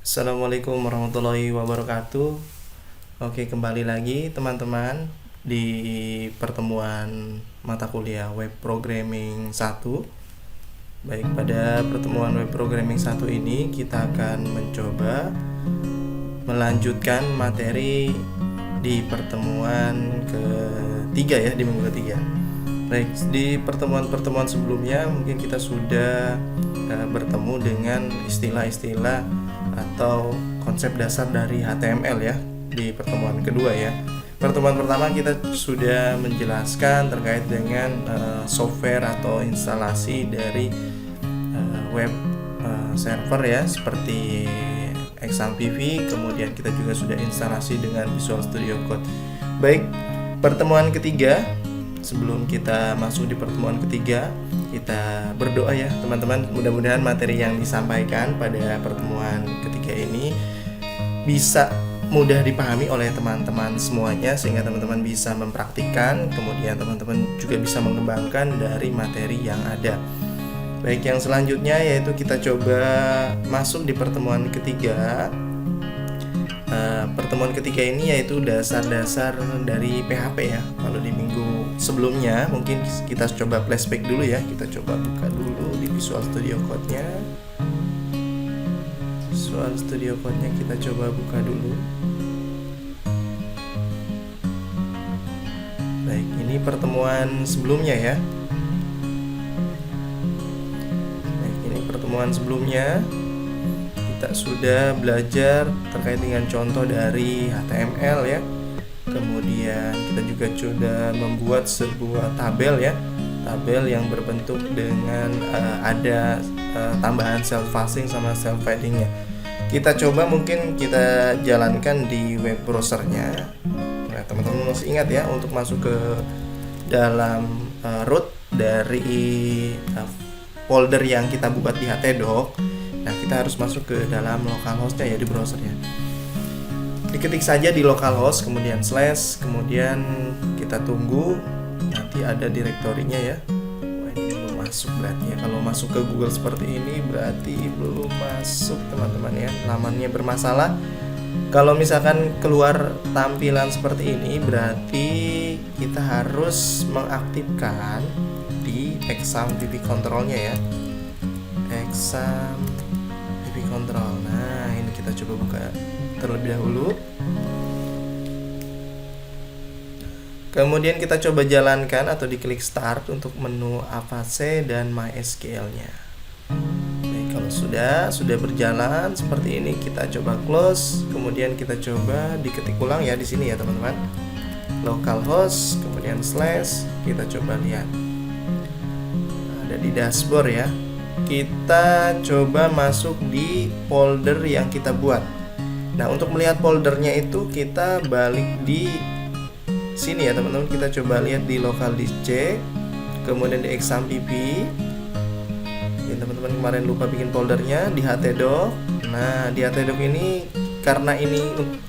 Assalamualaikum warahmatullahi wabarakatuh. Oke, kembali lagi teman-teman di pertemuan mata kuliah Web Programming 1. Baik, pada pertemuan Web Programming 1 ini kita akan mencoba melanjutkan materi di pertemuan ketiga ya, di minggu ketiga. Baik, di pertemuan-pertemuan sebelumnya mungkin kita sudah bertemu dengan istilah-istilah atau konsep dasar dari HTML ya di pertemuan kedua ya. Pertemuan pertama kita sudah menjelaskan terkait dengan software atau instalasi dari web server ya, seperti XAMPP. Kemudian kita juga sudah instalasi dengan Visual Studio Code. Baik, pertemuan ketiga, sebelum kita masuk di pertemuan ketiga, kita berdoa ya teman-teman. Mudah-mudahan materi yang disampaikan pada pertemuan ketiga ini bisa mudah dipahami oleh teman-teman semuanya, sehingga teman-teman bisa mempraktikkan, kemudian teman-teman juga bisa mengembangkan dari materi yang ada. Baik, yang selanjutnya yaitu kita coba masuk di pertemuan ketiga. Pertemuan ketiga ini yaitu dasar-dasar dari PHP ya. Kalau di minggu sebelumnya mungkin kita coba flashback dulu ya. Kita coba buka dulu di Visual Studio Code-nya. Visual Studio Code-nya kita coba buka dulu. Baik, ini pertemuan sebelumnya ya. Baik, ini pertemuan sebelumnya. Kita sudah belajar terkait dengan contoh dari HTML ya. Kemudian kita juga sudah membuat sebuah tabel ya. Tabel yang berbentuk dengan ada tambahan self passing sama self paddingnya. Kita coba mungkin kita jalankan di web browsernya. Nah, teman-teman masih ingat ya, untuk masuk ke dalam root dari folder yang kita buat di htdoc. Nah, kita harus masuk ke dalam localhost-nya ya, di browsernya. Diketik saja di localhost, kemudian slash, kemudian kita tunggu nanti ada direktorinya ya. Wah, ini belum masuk berarti ya. Kalau masuk ke Google seperti ini berarti belum masuk teman-teman ya. Lamannya bermasalah. Kalau misalkan keluar tampilan seperti ini berarti kita harus mengaktifkan di XAMPP control-nya ya. XAMPP control. Nah, ini kita coba buka terlebih dahulu. Kemudian kita coba jalankan atau diklik start untuk menu Avast dan MySQL-nya. Baik, kalau sudah berjalan seperti ini, kita coba close. Kemudian kita coba diketik ulang ya di sini ya teman-teman. Localhost, kemudian slash, kita coba lihat. Ada di dashboard ya. Kita coba masuk di folder yang kita buat. Nah, untuk melihat foldernya itu kita balik di sini ya teman-teman. Kita coba lihat di local disk C, kemudian di XAMPP. Ya, teman-teman kemarin lupa bikin foldernya di htdoc. Nah, di htdoc ini karena ini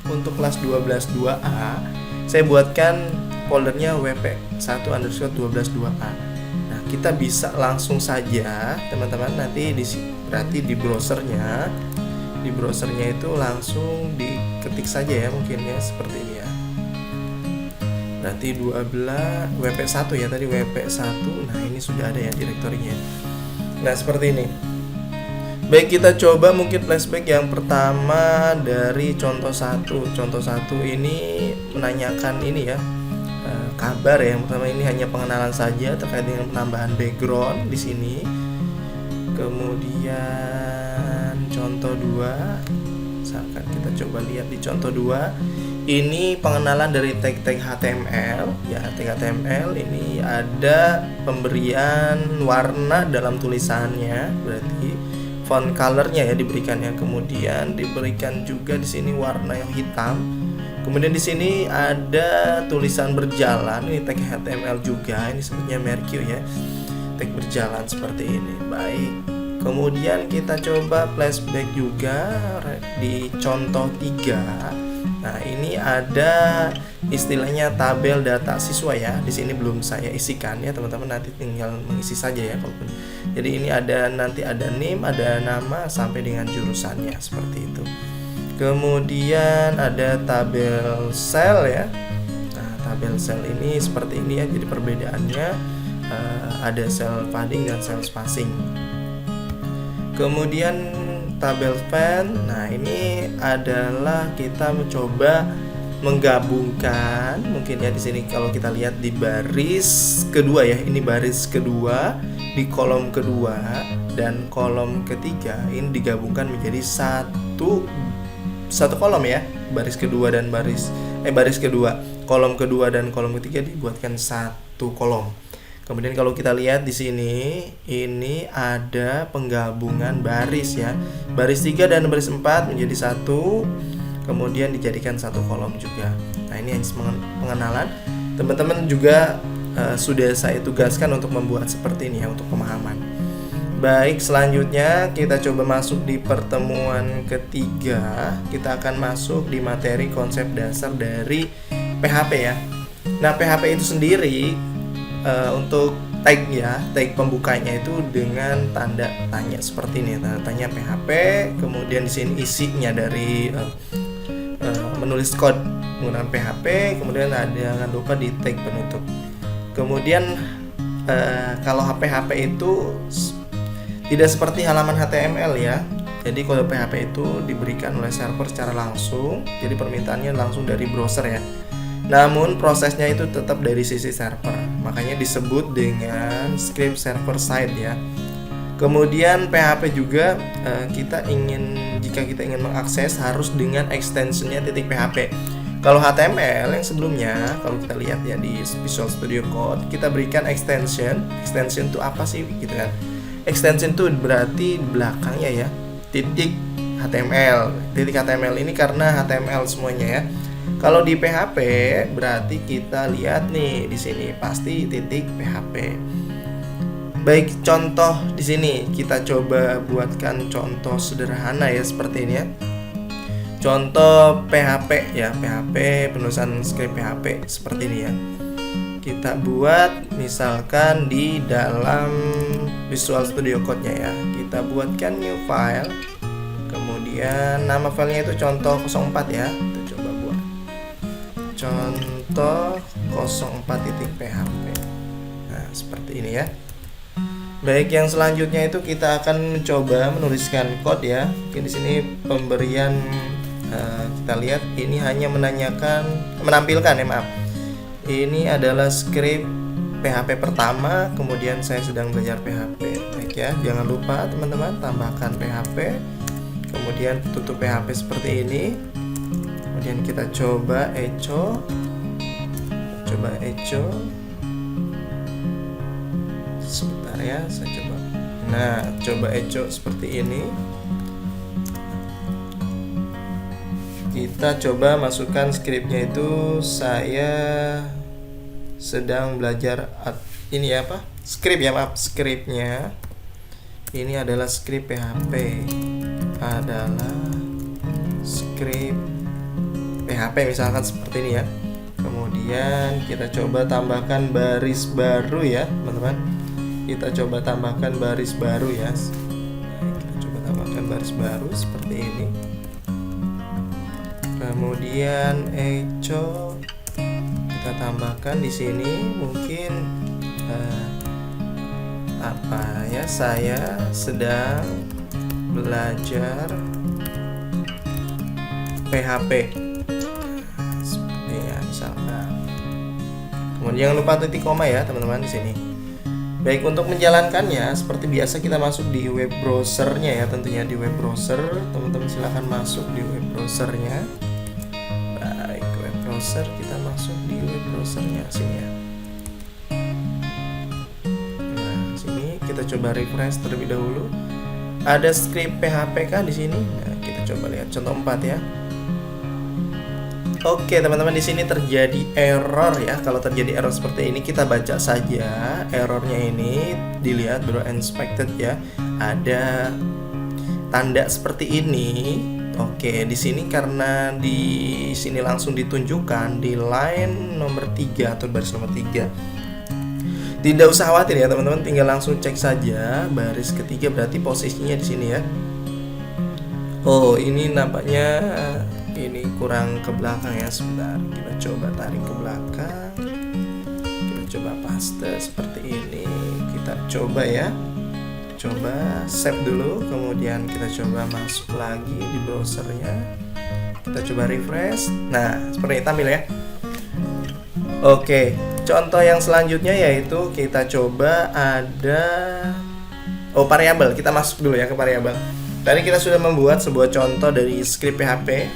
untuk kelas 12.2a, saya buatkan foldernya wp1_12.2a. Kita bisa langsung saja teman-teman nanti berarti di browsernya itu langsung diketik saja ya, mungkin ya seperti ini ya. Berarti 12 wp1 ya, tadi wp1. Nah, ini sudah ada ya direktorinya. Nah, seperti ini. Baik, kita coba mungkin flashback yang pertama dari contoh 1. Contoh 1 ini menanyakan ini ya, kabar ya. Yang pertama ini hanya pengenalan saja terkait dengan penambahan background di sini. Kemudian contoh 2, misalkan kita coba lihat di contoh 2, ini pengenalan dari tag-tag HTML ya. Tag HTML ini ada pemberian warna dalam tulisannya, berarti font colornya ya diberikan ya. Kemudian diberikan juga di sini warna yang hitam. Kemudian di sini ada tulisan berjalan, ini tag HTML juga, ini sebutnya Mercure ya. Tag berjalan seperti ini. Baik. Kemudian kita coba flashback juga di contoh 3. Nah, ini ada istilahnya tabel data siswa ya. Di sini belum saya isikan ya, teman-teman nanti tinggal mengisi saja ya kalaupun. Jadi ini nanti ada NIM, ada nama sampai dengan jurusannya seperti itu. Kemudian ada tabel sel ya. Nah, tabel sel ini seperti ini ya. Jadi perbedaannya ada sel padding dan sel spacing. Kemudian tabel pen. Nah, ini adalah kita mencoba menggabungkan, mungkin ya di sini kalau kita lihat di baris kedua ya, ini baris kedua, di kolom kedua dan kolom ketiga ini digabungkan menjadi satu kolom ya. Baris kedua dan baris kedua, kolom kedua dan kolom ketiga dibuatkan satu kolom. Kemudian kalau kita lihat di sini, ini ada penggabungan baris ya. Baris 3 dan baris 4 menjadi satu, kemudian dijadikan satu kolom juga. Nah, ini pengenalan. Teman-teman juga sudah saya tugaskan untuk membuat seperti ini ya, untuk pemahaman. Baik, selanjutnya kita coba masuk di pertemuan ketiga. Kita akan masuk di materi konsep dasar dari PHP ya. Nah, PHP itu sendiri untuk tag ya, tag pembukanya itu dengan tanda tanya seperti ini, tanda tanya PHP. Kemudian di sini isinya dari menulis kode menggunakan PHP. Kemudian jangan lupa di tag penutup. Kemudian kalau PHP itu tidak seperti halaman HTML ya. Jadi kode PHP itu diberikan oleh server secara langsung. Jadi permintaannya langsung dari browser ya. Namun prosesnya itu tetap dari sisi server, makanya disebut dengan script server side ya. Kemudian PHP juga jika kita ingin mengakses harus dengan extensionnya .php. Kalau HTML yang sebelumnya, kalau kita lihat ya di Visual Studio Code, kita berikan extension itu apa sih gitu kan? Extension itu berarti di belakangnya ya titik HTML. Titik HTML ini karena HTML semuanya ya. Kalau di PHP berarti kita lihat nih di sini pasti titik PHP. Baik, contoh di sini kita coba buatkan contoh sederhana ya seperti ini ya. Contoh PHP ya, PHP penulisan script PHP seperti ini ya. Kita buat misalkan di dalam Visual Studio Code-nya ya. Kita buatkan new file. Kemudian nama filenya itu contoh 04 ya. Contoh 04.php. Nah, seperti ini ya. Baik, yang selanjutnya itu kita akan mencoba menuliskan code ya. Oke, di sini pemberian kita lihat ini hanya menampilkan ya, maaf. Ini adalah script PHP pertama, kemudian saya sedang belajar PHP. Baik ya, jangan lupa teman-teman tambahkan PHP. Kemudian tutup PHP seperti ini. Kemudian kita coba echo. Sebentar ya, saya coba. Nah, coba echo seperti ini. Kita coba masukkan scriptnya itu. Saya sedang belajar ini apa? Script ya, maaf, scriptnya. Ini adalah script PHP. Adalah script PHP misalkan seperti ini ya. Kemudian kita coba tambahkan baris baru ya, teman-teman. Kita coba tambahkan baris baru ya. Kita coba tambahkan baris baru seperti ini. Kemudian echo kita tambahkan di sini mungkin apa ya? Saya sedang belajar PHP. Kemudian jangan lupa titik koma ya teman-teman di sini. Baik, untuk menjalankannya seperti biasa kita masuk di web browsernya ya, tentunya di web browser. Teman-teman silahkan masuk di web browsernya. Baik, web browser, kita masuk di web browsernya sini ya. Nah, sini kita coba refresh terlebih dahulu. Ada script PHP kah di sini? Nah, kita coba lihat contoh 4 ya. Oke teman-teman, di sini terjadi error ya. Kalau terjadi error seperti ini kita baca saja errornya ini, dilihat baru inspected ya. Ada tanda seperti ini Oke, di sini karena di sini langsung ditunjukkan di line nomor 3 atau baris nomor 3. Tidak usah khawatir ya teman-teman, tinggal langsung cek saja baris ketiga, berarti posisinya di sini ya. Oh, ini nampaknya ini kurang ke belakang ya. Sebentar, kita coba tarik ke belakang. Kita coba paste seperti ini. Kita coba ya. Coba save dulu, kemudian kita coba masuk lagi di browsernya, kita coba refresh. Nah, seperti ini tampil ya. Oke, contoh yang selanjutnya yaitu kita coba ada variabel. Kita masuk dulu ya ke variabel. Tadi kita sudah membuat sebuah contoh dari script PHP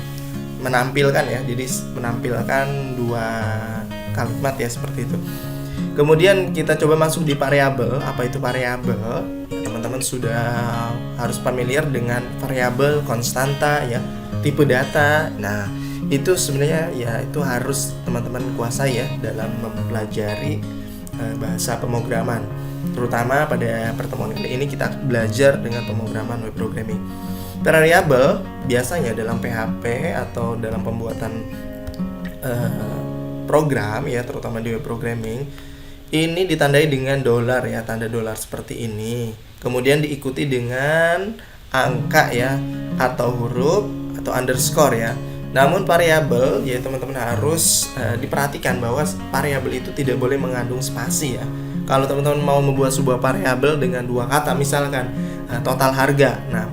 menampilkan ya, jadi menampilkan 2 kalimat ya seperti itu. Kemudian kita coba masuk di variabel. Apa itu variabel? Teman-teman sudah harus familiar dengan variabel, konstanta ya, tipe data. Nah, itu sebenarnya ya itu harus teman-teman kuasai ya dalam mempelajari bahasa pemrograman. Terutama pada pertemuan kali ini kita belajar dengan pemrograman web programming. Variabel biasanya dalam PHP atau dalam pembuatan program ya, terutama di web programming, ini ditandai dengan dolar ya, tanda dolar seperti ini. Kemudian diikuti dengan angka ya, atau huruf atau underscore ya. Namun variabel ya teman-teman harus diperhatikan bahwa variabel itu tidak boleh mengandung spasi ya. Kalau teman-teman mau membuat sebuah variabel dengan 2 kata, misalkan total harga. Nah,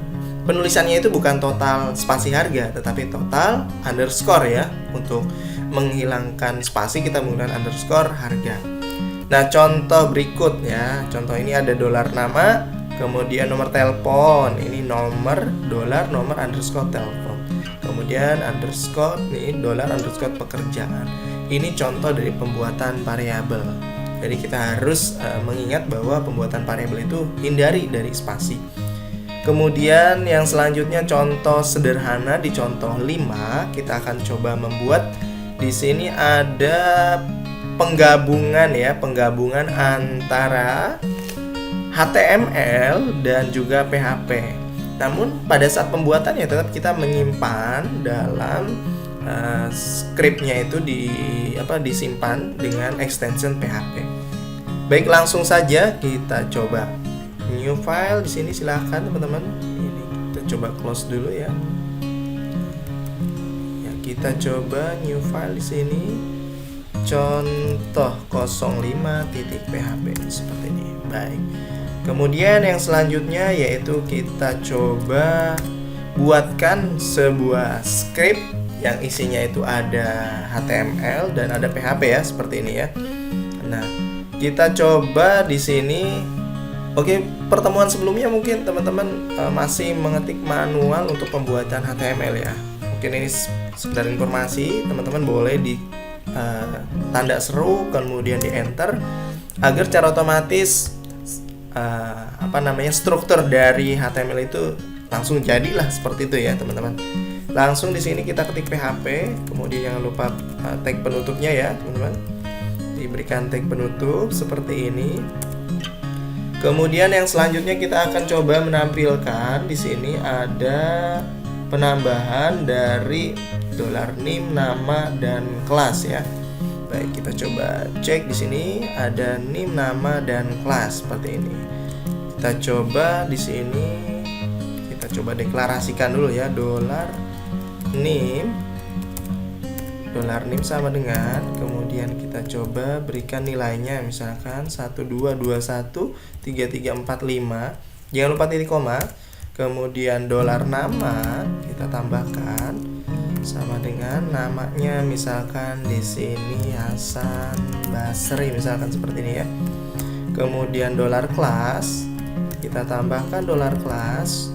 penulisannya itu bukan total spasi harga, tetapi total underscore ya. Untuk menghilangkan spasi kita menggunakan underscore harga. Nah, contoh berikut ya. Contoh ini ada dolar nama, kemudian nomor telepon. Ini nomor dolar nomor underscore telepon. Kemudian underscore nih dolar underscore pekerjaan. Ini contoh dari pembuatan variabel. Jadi kita harus mengingat bahwa pembuatan variabel itu hindari dari spasi. Kemudian yang selanjutnya contoh sederhana di contoh 5 kita akan coba membuat. Di sini ada penggabungan ya, penggabungan antara HTML dan juga PHP. Namun pada saat pembuatannya tetap kita menyimpan dalam scriptnya itu disimpan dengan extension PHP. Baik, langsung saja kita coba new file di sini, silahkan teman-teman. Ini kita coba close dulu ya. Kita coba new file di sini. Contoh 05.php seperti ini. Baik. Kemudian yang selanjutnya yaitu kita coba buatkan sebuah script yang isinya itu ada HTML dan ada PHP ya, seperti ini ya. Nah, kita coba di sini. Oke, pertemuan sebelumnya mungkin teman-teman masih mengetik manual untuk pembuatan HTML ya. Mungkin ini sekedar informasi, teman-teman boleh di tanda seru kemudian di enter agar secara otomatis struktur dari HTML itu langsung jadilah seperti itu ya teman-teman. Langsung di sini kita ketik PHP, kemudian jangan lupa tag penutupnya ya teman-teman. Diberikan tag penutup seperti ini. Kemudian yang selanjutnya kita akan coba menampilkan di sini ada penambahan dari $name, nama dan kelas ya. Baik, kita coba cek di sini ada name, nama dan kelas seperti ini. Kita coba di sini kita coba deklarasikan dulu ya, $name sama dengan, kemudian kita coba berikan nilainya misalkan 12213345. Jangan lupa titik koma. Kemudian $nama kita tambahkan sama dengan namanya, misalkan di sini Hasan Basri misalkan seperti ini ya. Kemudian $class kita tambahkan $class,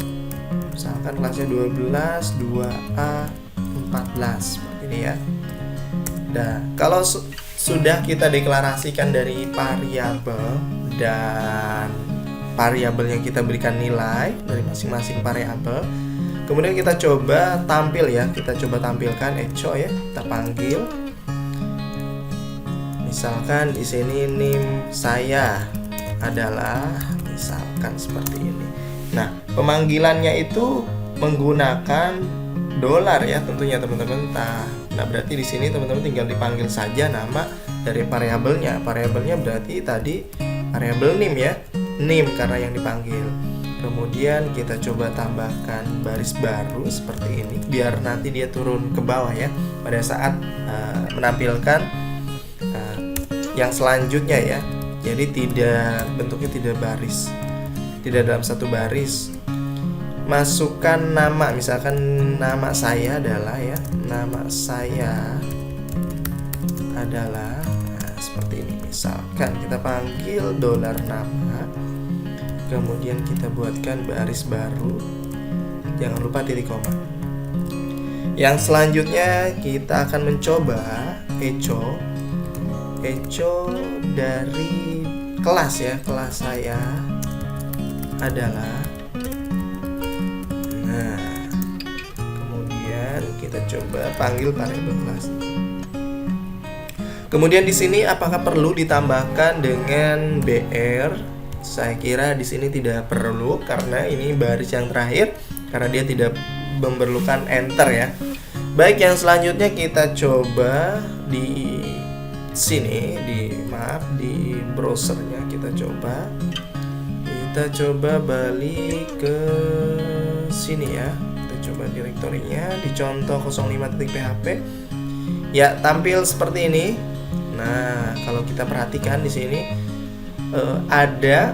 misalkan kelasnya 12 2A 14 seperti ini ya. Nah, kalau sudah kita deklarasikan dari variabel dan variabel yang kita berikan nilai dari masing-masing variabel, kemudian kita coba tampil ya, kita coba tampilkan echo ya, kita panggil. Misalkan di sini name saya adalah misalkan seperti ini. Nah, pemanggilannya itu menggunakan dolar ya tentunya teman-teman. Nah, berarti di sini teman-teman tinggal dipanggil saja nama dari variabelnya. Variabelnya berarti tadi variabel name ya, name karena yang dipanggil. Kemudian kita coba tambahkan baris baru seperti ini biar nanti dia turun ke bawah ya pada saat menampilkan yang selanjutnya ya. Jadi bentuknya tidak baris, tidak dalam satu baris. Masukkan nama, misalkan nama saya adalah ya, nama saya adalah seperti ini. Misalkan kita panggil dolar nama, kemudian kita buatkan baris baru, jangan lupa titik koma. Yang selanjutnya kita akan mencoba echo dari kelas ya, kelas saya adalah. Nah, kemudian kita coba panggil variabel kelas. Kemudian di sini apakah perlu ditambahkan dengan BR? Saya kira di sini tidak perlu karena ini baris yang terakhir, karena dia tidak memerlukan enter ya. Baik, yang selanjutnya kita coba di sini di browsernya kita coba balik ke sini ya. Kita coba direktorinya di contoh 05.php. Ya, tampil seperti ini. Nah, kalau kita perhatikan di sini ada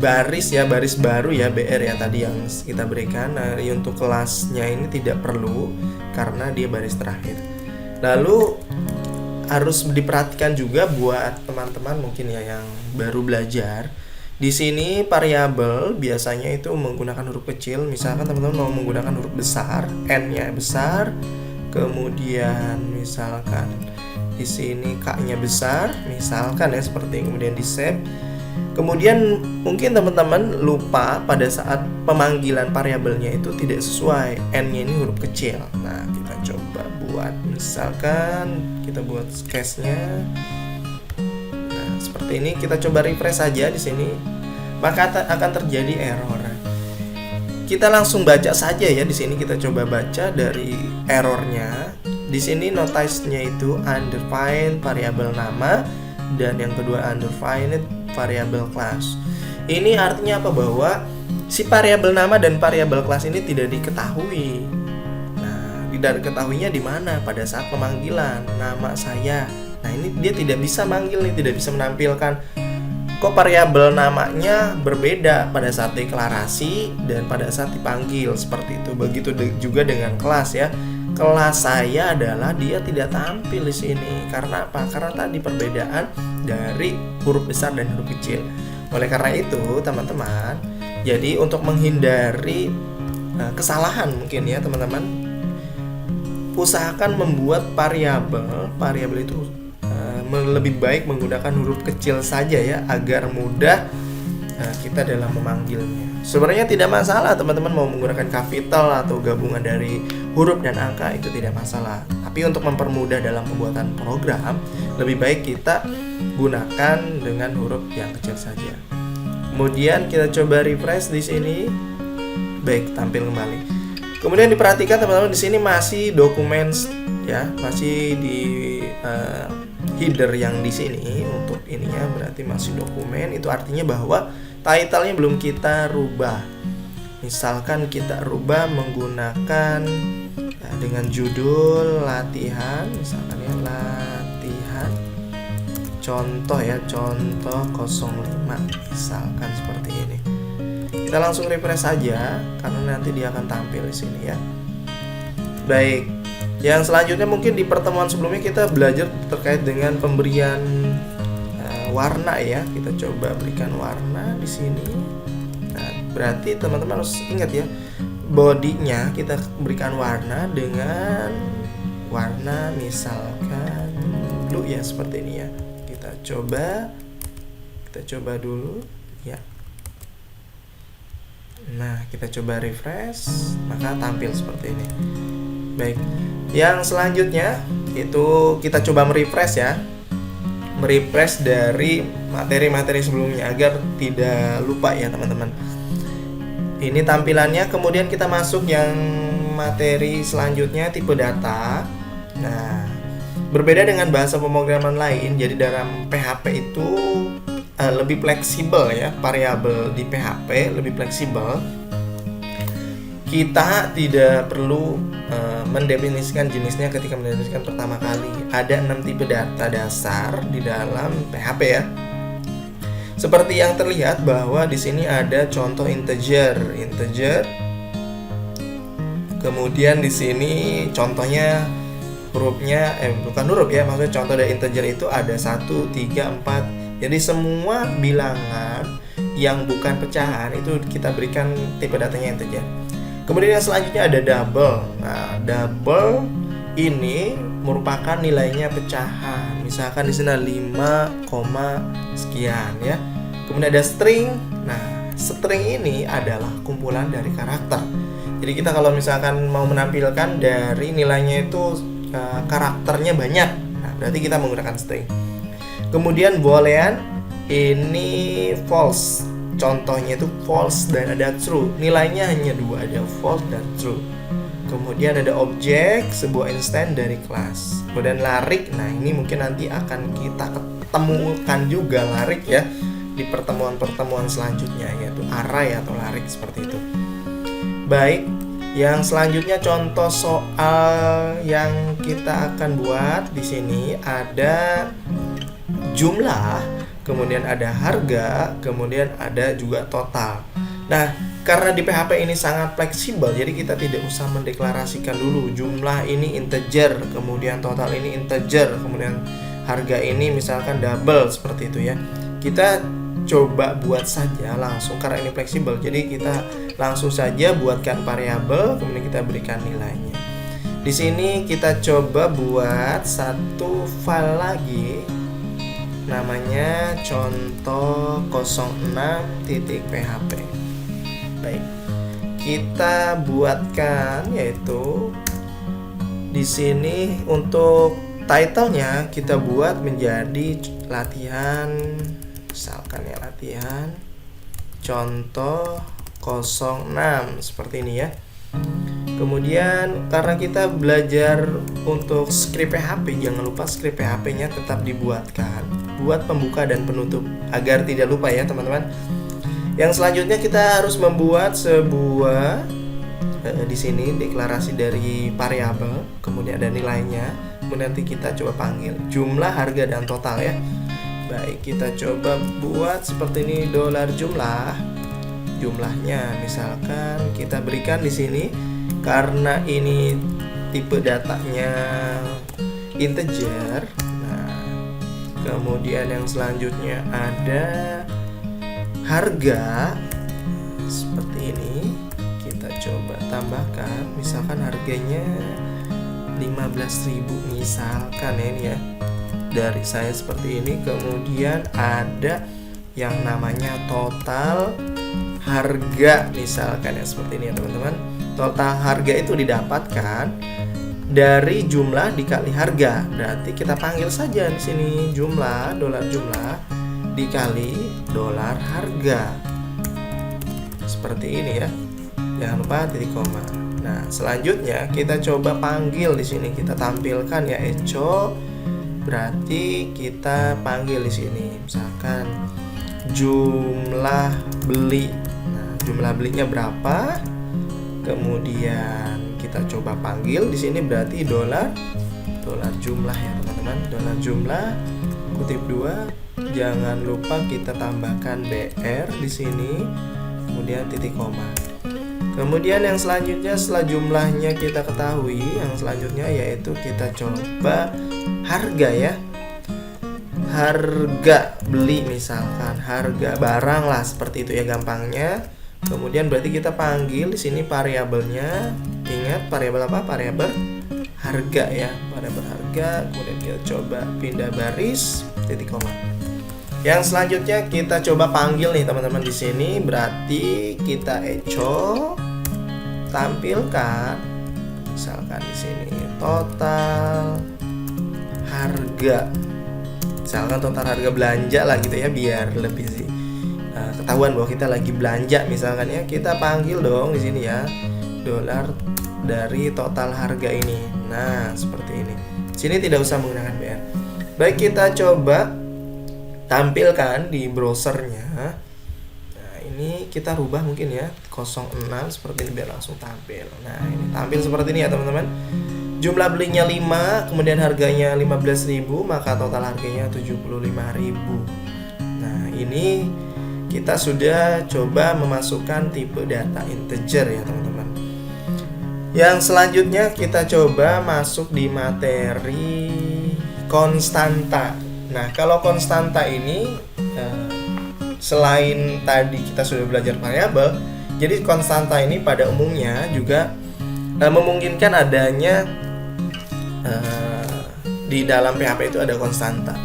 baris baru ya, BR ya tadi yang kita berikan. Nah, untuk kelasnya ini tidak perlu karena dia baris terakhir. Lalu harus diperhatikan juga buat teman-teman mungkin ya yang baru belajar. Di sini variabel biasanya itu menggunakan huruf kecil. Misalkan teman-teman mau menggunakan huruf besar, N-nya besar, kemudian misalkan di sini K-nya besar, misalkan ya seperti ini, kemudian di save. Kemudian mungkin teman-teman lupa pada saat pemanggilan variabelnya itu tidak sesuai, N-nya ini huruf kecil. Nah, kita coba buat, misalkan kita buat case-nya. Nah, seperti ini, kita coba refresh saja di sini. Maka akan terjadi error. Kita langsung baca saja ya di sini, kita coba baca dari errornya. Di sini notice-nya itu undefined variabel nama, dan yang kedua undefined variabel class. Ini artinya apa? Bahwa si variabel nama dan variabel kelas ini tidak diketahui. Nah, tidak diketahuinya di mana? Pada saat pemanggilan nama saya. Nah, ini dia tidak bisa manggil nih, tidak bisa menampilkan. Kok variabel namanya berbeda pada saat deklarasi dan pada saat dipanggil, seperti itu. Begitu juga dengan kelas ya. Kelas saya adalah dia tidak tampil di sini. Karena apa? Karena tadi perbedaan dari huruf besar dan huruf kecil. Oleh karena itu, teman-teman, jadi untuk menghindari kesalahan mungkin ya, teman-teman, usahakan membuat variabel itu lebih baik menggunakan huruf kecil saja ya, agar mudah kita dalam memanggilnya. Sebenarnya tidak masalah teman-teman mau menggunakan kapital atau gabungan dari huruf dan angka, itu tidak masalah. Tapi untuk mempermudah dalam pembuatan program, lebih baik kita gunakan dengan huruf yang kecil saja. Kemudian kita coba refresh di sini. Baik, tampil kembali. Kemudian diperhatikan teman-teman, di sini masih dokumen ya, masih di header yang di sini untuk ininya berarti masih dokumen. Itu artinya bahwa title-nya belum kita rubah. Misalkan kita rubah menggunakan dengan judul latihan, misalkan ya latihan contoh ya, contoh 05 misalkan seperti ini. Kita langsung refresh saja karena nanti dia akan tampil di sini ya. Baik, yang selanjutnya mungkin di pertemuan sebelumnya kita belajar terkait dengan pemberian warna ya. Kita coba berikan warna di sini. Nah, berarti teman-teman harus ingat ya, bodinya kita berikan warna dengan warna misalkan blue ya, seperti ini ya. Kita coba dulu ya. Nah, kita coba refresh, maka tampil seperti ini. Baik, yang selanjutnya itu kita coba merefresh ya, merefresh dari materi-materi sebelumnya agar tidak lupa ya teman-teman. Ini tampilannya. Kemudian kita masuk yang materi selanjutnya, tipe data. Nah, berbeda dengan bahasa pemrograman lain, jadi dalam PHP itu lebih fleksibel ya, variabel di PHP lebih fleksibel. Kita tidak perlu mendefinisikan jenisnya ketika mendefinisikan pertama kali. Ada 6 tipe data dasar di dalam PHP ya. Seperti yang terlihat bahwa di sini ada contoh integer. Kemudian di sini contohnya hurufnya bukan huruf ya, maksudnya contoh dari integer itu ada 1, 3, 4. Jadi semua bilangan yang bukan pecahan itu kita berikan tipe datanya integer. Kemudian yang selanjutnya ada double. Nah, double ini merupakan nilainya pecahan. Misalkan di sini 5, sekian ya. Kemudian ada string. Nah, string ini adalah kumpulan dari karakter. Jadi kita kalau misalkan mau menampilkan dari nilainya itu karakternya banyak, nah berarti kita menggunakan string. Kemudian boolean ini false. Contohnya itu false dan ada true. Nilainya hanya 2, ada false dan true. Kemudian ada objek, sebuah instance dari kelas. Kemudian larik. Nah, ini mungkin nanti akan kita ketemukan juga larik ya di pertemuan-pertemuan selanjutnya, yaitu array atau larik seperti itu. Baik, yang selanjutnya contoh soal yang kita akan buat di sini ada jumlah, kemudian ada harga, kemudian ada juga total. Nah, karena di PHP ini sangat fleksibel, jadi kita tidak usah mendeklarasikan dulu jumlah ini integer, kemudian total ini integer, kemudian harga ini misalkan double seperti itu ya. Kita coba buat saja langsung karena ini fleksibel. Jadi kita langsung saja buatkan variabel, kemudian kita berikan nilainya. Di sini kita coba buat satu file lagi namanya contoh 06.php. Baik. Kita buatkan yaitu di sini untuk title-nya kita buat menjadi latihan, misalkan ya latihan contoh 06 seperti ini ya. Kemudian karena kita belajar untuk script PHP, jangan lupa script PHP-nya tetap dibuatkan, buat pembuka dan penutup agar tidak lupa ya teman-teman. Yang selanjutnya kita harus membuat sebuah di sini deklarasi dari variabel, kemudian ada nilainya, kemudian nanti kita coba panggil jumlah, harga dan total ya. Baik, kita coba buat seperti ini jumlahnya misalkan kita berikan di sini karena ini tipe datanya integer. Nah, kemudian yang selanjutnya ada harga seperti ini, kita coba tambahkan misalkan harganya 15.000 misalkan ya, ini ya dari saya seperti ini. Kemudian ada yang namanya total harga misalkan ya seperti ini ya teman-teman. Total harga itu didapatkan dari jumlah dikali harga. Berarti kita panggil saja di sini jumlah, $jumlah dikali $harga. Seperti ini ya. Jangan lupa titik koma. Nah, selanjutnya kita coba panggil di sini, kita tampilkan ya echo. Berarti kita panggil di sini misalkan jumlah beli. Nah, jumlah belinya berapa? Kemudian kita coba panggil di sini berarti dolar jumlah ya teman-teman. Dolar jumlah kutip 2. Jangan lupa kita tambahkan BR di sini. Kemudian titik koma. Kemudian yang selanjutnya setelah jumlahnya kita ketahui, yang selanjutnya yaitu kita coba harga ya. Harga beli misalkan, harga barang lah seperti itu ya gampangnya. Kemudian berarti kita panggil di sini variabelnya. Ingat variabel apa? Variabel harga ya, variabel harga. Kemudian kita coba pindah baris, titik koma. Yang selanjutnya kita coba panggil nih teman-teman di sini, berarti kita echo tampilkan misalkan di sini total harga. Misalkan total harga belanja lah gitu ya biar lebih ketahuan bahwa kita lagi belanja misalkan ya, kita panggil dong di sini ya dolar dari total harga ini. Nah, seperti ini. Sini tidak usah menggunakan BR. Baik, kita coba tampilkan di browsernya. Nah, ini kita rubah mungkin ya 06 seperti ini biar langsung tampil. Nah, ini tampil seperti ini ya teman-teman. Jumlah belinya 5, kemudian harganya 15.000, maka total harganya 75.000. Nah, ini kita sudah coba memasukkan tipe data integer ya teman-teman. Yang selanjutnya kita coba masuk di materi konstanta. Nah, kalau konstanta ini selain tadi kita sudah belajar variabel, jadi konstanta ini pada umumnya juga memungkinkan adanya di dalam PHP itu ada konstanta.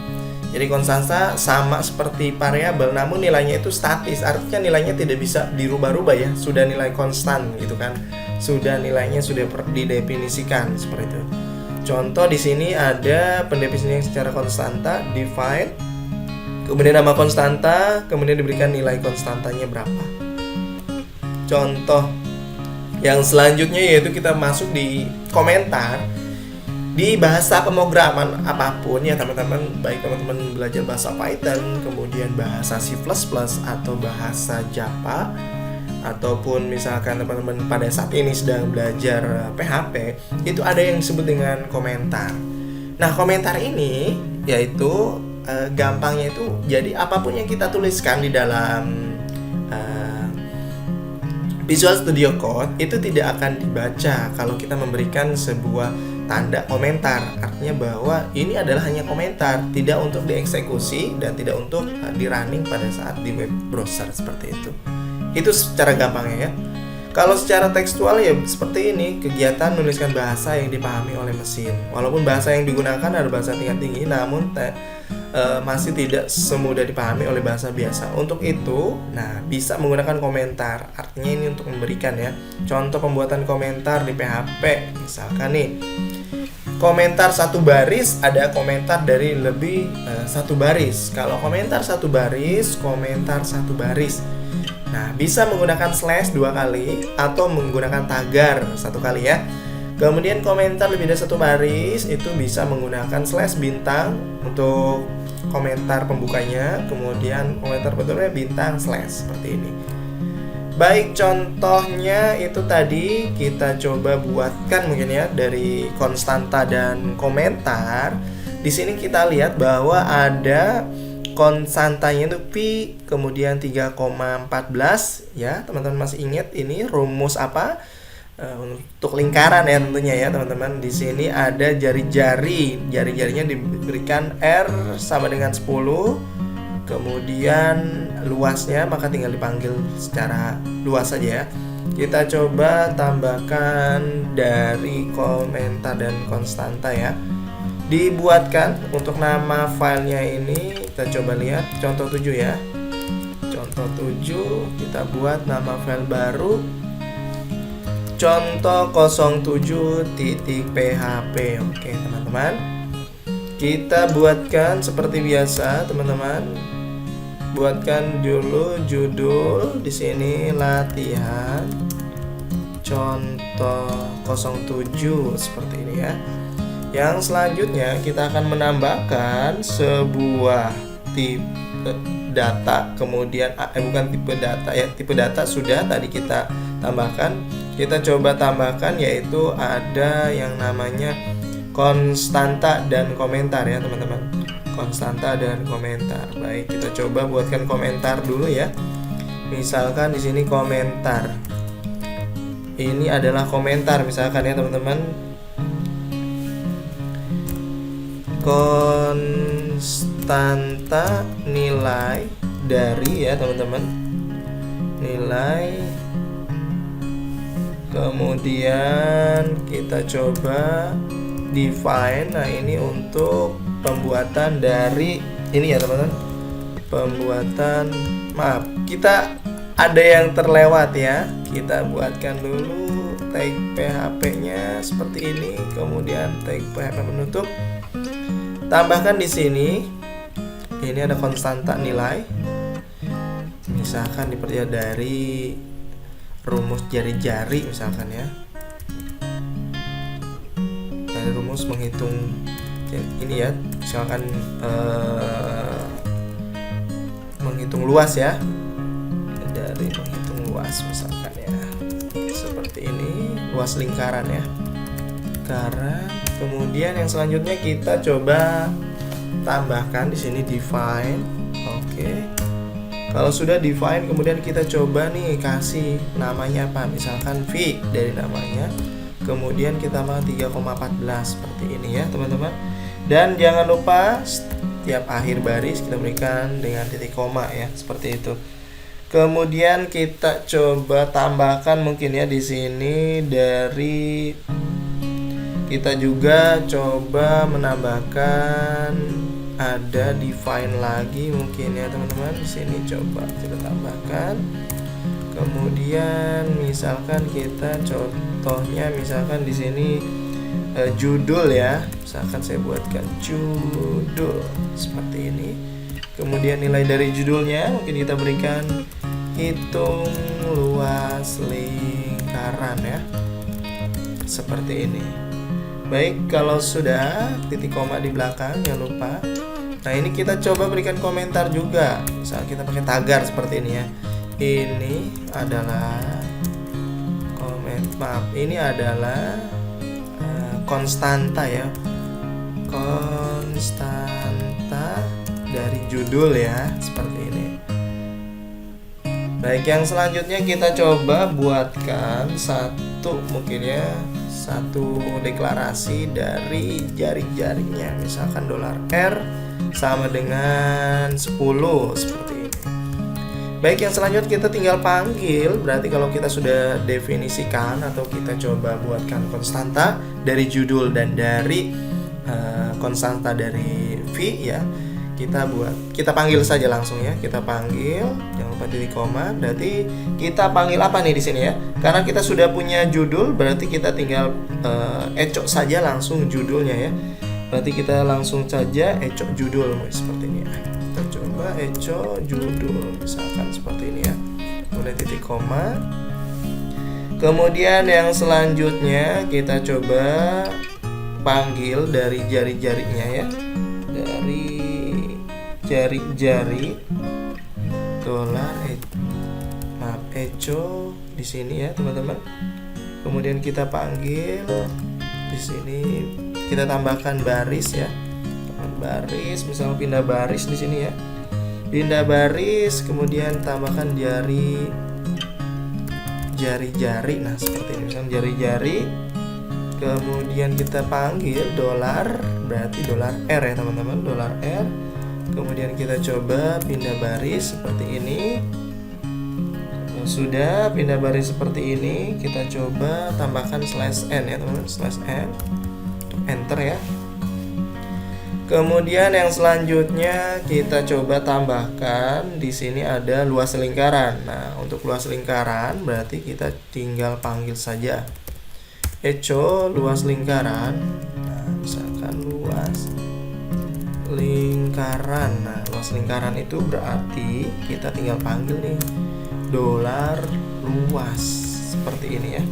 Jadi konstanta sama seperti variabel, namun nilainya itu statis, artinya nilainya tidak bisa dirubah-rubah ya, sudah nilai konstan gitu kan, sudah nilainya sudah didefinisikan seperti itu. Contoh di sini ada pendefinisian secara konstanta, define, kemudian nama konstanta, kemudian diberikan nilai konstantanya berapa. Contoh yang selanjutnya yaitu kita masuk di komentar. Di bahasa pemrograman apapun ya teman-teman, baik teman-teman belajar bahasa Python, kemudian bahasa C++ atau bahasa Java, ataupun misalkan teman-teman pada saat ini sedang belajar PHP, itu ada yang disebut dengan komentar. Nah, komentar ini yaitu gampangnya itu jadi apapun yang kita tuliskan di dalam Visual Studio Code itu tidak akan dibaca kalau kita memberikan sebuah tanda komentar, artinya bahwa ini adalah hanya komentar, tidak untuk dieksekusi dan tidak untuk di running pada saat di web browser seperti itu. Itu secara gampangnya ya. Kalau secara tekstual ya seperti ini, kegiatan menuliskan bahasa yang dipahami oleh mesin. Walaupun bahasa yang digunakan adalah bahasa tingkat tinggi, namun masih tidak semudah dipahami oleh bahasa biasa. Untuk itu, nah bisa menggunakan komentar. Artinya ini untuk memberikan ya contoh pembuatan komentar di PHP. Misalkan nih, komentar satu baris, ada komentar dari lebih satu baris. Kalau komentar satu baris, komentar satu baris. Nah, bisa menggunakan slash 2 kali atau menggunakan tagar 1 kali ya. Kemudian komentar lebih dari 1 baris itu bisa menggunakan slash bintang untuk komentar pembukanya, kemudian komentar penutupnya bintang slash seperti ini. Baik, contohnya itu tadi kita coba buatkan mungkin ya dari konstanta dan komentar. Di sini kita lihat bahwa ada konstantanya itu pi, kemudian 3,14 ya. Teman-teman masih ingat ini rumus apa? Untuk lingkaran ya tentunya ya teman-teman. Di sini ada jari-jarinya diberikan R sama dengan 10. Kemudian luasnya maka tinggal dipanggil secara luas saja ya. Kita coba tambahkan dari komentar dan konstanta ya. Dibuatkan untuk nama filenya ini, kita coba lihat contoh 7 ya. Contoh 7 kita buat nama file baru, contoh 07.php. Oke teman-teman, kita buatkan seperti biasa teman-teman. Buatkan dulu judul di sini latihan contoh 07 seperti ini ya. Yang selanjutnya kita akan menambahkan sebuah tipe data, kemudian bukan tipe data ya, tipe data sudah tadi kita tambahkan. Kita coba tambahkan yaitu ada yang namanya konstanta dan komentar ya teman-teman. Konstanta dan komentar. Baik, kita coba buatkan komentar dulu ya. Misalkan di sini komentar. Ini adalah komentar misalkan ya teman-teman. Konstanta nilai dari ya teman-teman, nilai, kemudian kita coba define. Nah ini untuk pembuatan dari ini ya teman-teman, pembuatan, maaf kita ada yang terlewat ya. Kita buatkan dulu tag PHP nya seperti ini, kemudian tag PHP penutup. Tambahkan di sini, ini ada konstanta nilai. misalkan diperjelas dari rumus jari-jari misalkan ya, dari rumus menghitung ini ya, misalkan menghitung luas ya, dari menghitung luas misalkan ya, seperti ini, luas lingkaran ya, lingkaran. Kemudian yang selanjutnya kita coba tambahkan di sini define. Oke. Kalau sudah define, kemudian kita coba nih kasih namanya apa, misalkan V dari namanya, kemudian kita mau 3,14 seperti ini ya teman-teman. Dan jangan lupa setiap akhir baris kita berikan dengan titik koma ya, seperti itu. Kemudian kita coba tambahkan mungkin ya di sini, dari kita juga coba menambahkan ada define lagi mungkin ya teman-teman. Di sini coba kita tambahkan. Kemudian misalkan kita contohnya misalkan di sini judul ya, misalkan saya buatkan judul seperti ini. Kemudian nilai dari judulnya mungkin kita berikan hitung luas lingkaran ya, seperti ini. Baik, kalau sudah titik koma di belakang jangan lupa. Nah ini kita coba berikan komentar juga, misal kita pakai tagar seperti ini ya. Ini adalah ini adalah konstanta ya, konstanta dari judul ya, seperti ini. Baik, yang selanjutnya kita coba buatkan satu mungkin ya, satu deklarasi dari jari-jarinya, misalkan $R sama dengan 10 seperti ini. Baik, yang selanjutnya kita tinggal panggil. Berarti kalau kita sudah definisikan atau kita coba buatkan konstanta dari judul dan dari konstanta dari V ya, kita panggil saja langsung ya. Kita panggil, jangan lupa titik koma. Berarti kita panggil apa nih di sini ya? Karena kita sudah punya judul, berarti kita tinggal ecok saja langsung judulnya ya. Berarti kita langsung saja ecok judul seperti ini ya. Kita coba ecok judul misalkan seperti ini ya. Kemudian titik koma. Kemudian yang selanjutnya kita coba panggil dari jari-jarinya ya. Dari jari-jari echo di sini ya teman-teman. Kemudian kita panggil di sini, kita tambahkan baris ya, baris, misalnya pindah baris di sini ya, pindah baris, kemudian tambahkan jari-jari. Nah seperti ini, misalnya jari-jari. Kemudian kita panggil $, berarti $R ya teman-teman, $R. Kemudian kita coba pindah baris seperti ini. Sudah pindah baris seperti ini, kita coba tambahkan /n ya teman-teman, /n untuk enter ya. Kemudian yang selanjutnya kita coba tambahkan di sini ada luas lingkaran. Nah, untuk luas lingkaran berarti kita tinggal panggil saja echo luas lingkaran. Nah, misalkan luas lingkaran. Nah, luas lingkaran itu berarti kita tinggal panggil nih $luas seperti ini ya,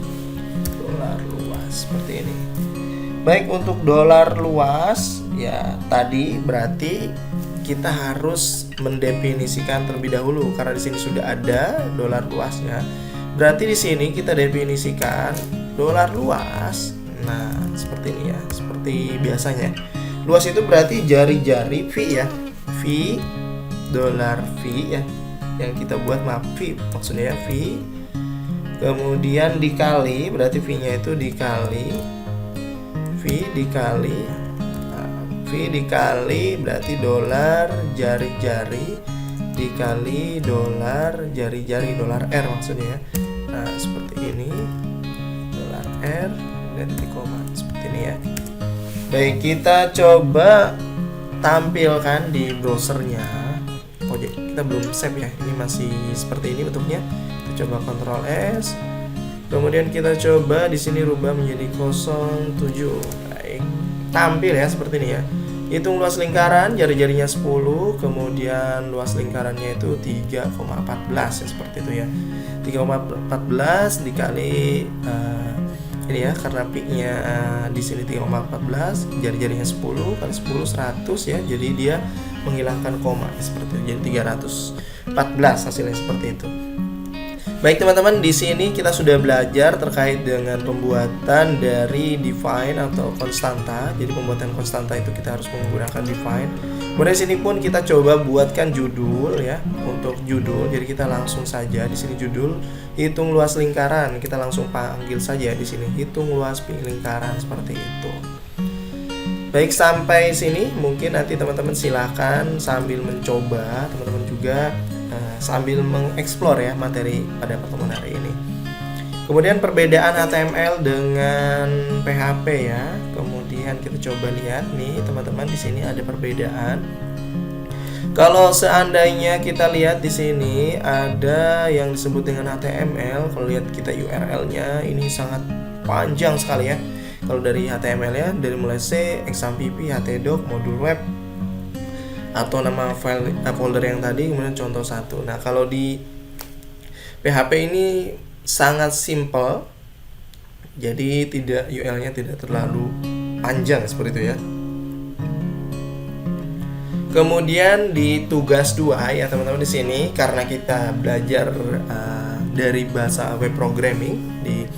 $luas seperti ini. Baik, untuk $luas ya tadi berarti kita harus mendefinisikan terlebih dahulu karena di sini sudah ada $luasnya. Berarti di sini kita definisikan $luas. Nah, seperti ini ya, seperti biasanya. Luas itu berarti jari-jari V ya, V, $V ya, yang kita buat V maksudnya ya, V. Kemudian dikali, berarti V-nya itu dikali V dikali V dikali berarti $jari-jari dikali $jari-jari, $R maksudnya ya. Nah seperti ini, $R dan titik koma seperti ini ya. Baik, kita coba tampilkan di browsernya. Kita belum save ya, ini masih seperti ini bentuknya. Kita coba Ctrl S, kemudian kita coba di sini rubah menjadi 07. Baik, tampil ya seperti ini ya. Hitung luas lingkaran, jari-jarinya 10, kemudian luas lingkarannya itu 3,14 ya, seperti itu ya. 3,14 dikali ini ya, karena pi-nya di sini 3,14, jari-jarinya 10 kali 10 100 ya. Jadi dia menghilangkan koma seperti itu. Jadi 314 hasilnya seperti itu. Baik teman-teman, di sini kita sudah belajar terkait dengan pembuatan dari define atau konstanta. Jadi pembuatan konstanta itu kita harus menggunakan define. Kemudian sini pun kita coba buatkan judul ya. Untuk judul, jadi kita langsung saja di sini judul hitung luas lingkaran. Kita langsung panggil saja di sini hitung luas lingkaran seperti itu. Baik, sampai sini mungkin nanti teman-teman silakan sambil mencoba, teman-teman juga sambil mengeksplor ya materi pada pertemuan hari ini. Kemudian perbedaan HTML dengan PHP ya. Kemudian kita coba lihat nih teman-teman, di sini ada perbedaan. Kalau seandainya kita lihat di sini ada yang disebut dengan HTML, kalau lihat kita URL-nya ini sangat panjang sekali ya. Kalau dari HTML ya, dari mulai C, exampp, htdoc, modul web, atau nama file folder yang tadi, kemudian contoh 1. Nah, kalau di PHP ini sangat simple. Jadi tidak URL-nya tidak terlalu panjang seperti itu ya. Kemudian di tugas 2 ya teman-teman, di sini karena kita belajar dari bahasa web programming, di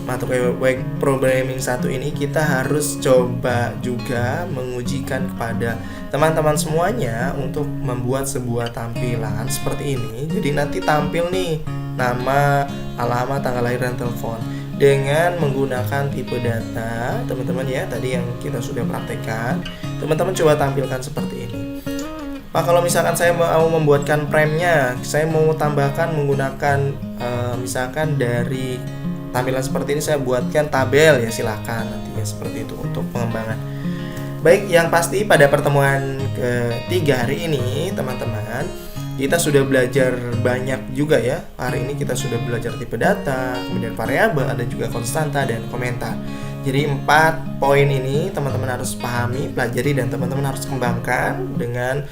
mata web programming 1 ini kita harus coba juga mengujikan kepada teman-teman semuanya untuk membuat sebuah tampilan seperti ini. Jadi nanti tampil nih nama, alamat, tanggal lahir, dan telepon dengan menggunakan tipe data teman-teman ya, tadi yang kita sudah praktekkan. Teman-teman coba tampilkan seperti ini. Pak, kalau misalkan saya mau membuatkan prem-nya, saya mau tambahkan menggunakan misalkan dari tampilan seperti ini saya buatkan tabel ya, silakan nantinya seperti itu untuk pengembangan. Baik, yang pasti pada pertemuan ketiga hari ini teman-teman, kita sudah belajar banyak juga ya. Hari ini kita sudah belajar tipe data, kemudian variabel, ada juga konstanta dan komentar. Jadi 4 poin ini teman-teman harus pahami, pelajari, dan teman-teman harus kembangkan dengan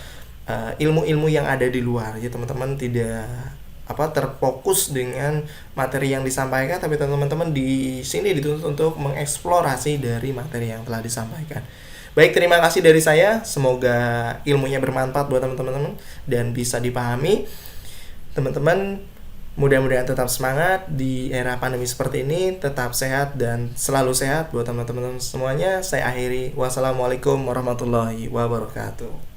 ilmu-ilmu yang ada di luar. Jadi teman-teman tidak terfokus dengan materi yang disampaikan, tapi teman-teman di sini dituntut untuk mengeksplorasi dari materi yang telah disampaikan. Baik, terima kasih dari saya. Semoga ilmunya bermanfaat buat teman-teman dan bisa dipahami. Teman-teman mudah-mudahan tetap semangat di era pandemi seperti ini, tetap sehat dan selalu sehat buat teman-teman semuanya. Saya akhiri. Wassalamualaikum warahmatullahi wabarakatuh.